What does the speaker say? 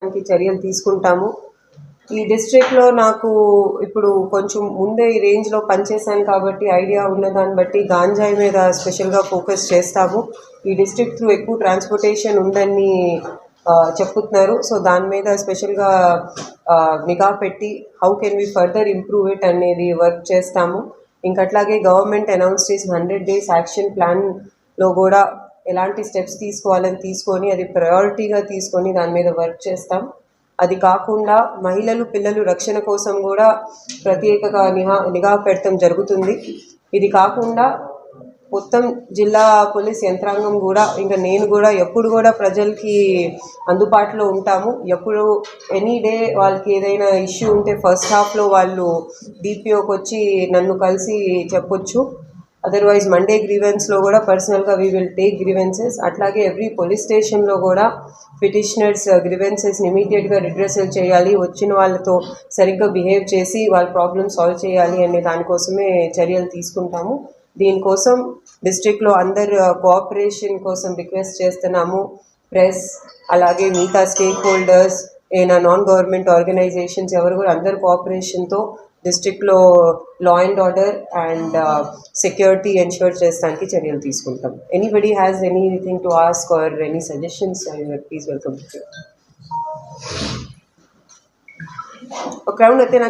చర్యలు తీసుకుంటాము. ఈ డిస్ట్రిక్ట్లో నాకు ఇప్పుడు కొంచెం ముందే ఈ రేంజ్లో పనిచేశాను కాబట్టి ఐడియా ఉన్న దాన్ని బట్టి గాంజాయి మీద స్పెషల్గా ఫోకస్ చేస్తాము. ఈ డిస్ట్రిక్ట్ త్రూ ఎక్కువ ట్రాన్స్పోర్టేషన్ ఉందని చెప్తున్నారు. సో దాని మీద స్పెషల్గా నిఘా పెట్టి how can we further improve it అనేది వర్క్ చేస్తాము. ఇంకట్లాగే గవర్నమెంట్ అనౌన్స్ చేసిన 100 days యాక్షన్ ప్లాన్లో కూడా ఎలాంటి స్టెప్స్ తీసుకోవాలని తీసుకొని అది ప్రయారిటీగా తీసుకొని దాని మీద వర్క్ చేస్తాం. అది కాకుండా మహిళలు పిల్లలు రక్షణ కోసం కూడా ప్రత్యేకంగా నిఘా పెడతాం జరుగుతుంది. ఇది కాకుండా మొత్తం జిల్లా పోలీస్ యంత్రాంగం కూడా ఇంకా నేను కూడా ఎప్పుడు కూడా ప్రజలకి అందుబాటులో ఉంటాము. ఎప్పుడు ఎనీ డే వాళ్ళకి ఏదైనా ఇష్యూ ఉంటే ఫస్ట్ హాఫ్లో వాళ్ళు డిపిఓకి వచ్చి నన్ను కలిసి చెప్పొచ్చు. అదర్వైజ్ మండే గ్రీవెన్స్లో కూడా పర్సనల్గా వీ విల్ టేక్ గ్రీవెన్సెస్. అట్లాగే ఎవ్రీ పోలీస్ స్టేషన్లో కూడా పిటిషనర్స్ గ్రీవెన్సెస్ని ఇమీడియట్గా రిడ్రెసల్ చేయాలి, వచ్చిన వాళ్ళతో సరిగ్గా బిహేవ్ చేసి వాళ్ళ ప్రాబ్లమ్ సాల్వ్ చేయాలి అనే దానికోసమే చర్యలు తీసుకుంటాము. దీనికోసం డిస్ట్రిక్ట్లో అందరు కోఆపరేషన్ కోసం రిక్వెస్ట్ చేస్తున్నాము. ప్రెస్ అలాగే మిగతా స్టేక్ హోల్డర్స్ ఏనా నాన్ గవర్నమెంట్ ఆర్గనైజేషన్స్ ఎవరు కూడా అందరు కోఆపరేషన్తో డిస్ట్రిక్ట్లో law and order and security ensure చేస్తానికి చర్యలు తీసుకుంటాం. Anybody has anything to ask or any suggestions, please welcome. ఒక క్రౌడ్ అయితే నాకు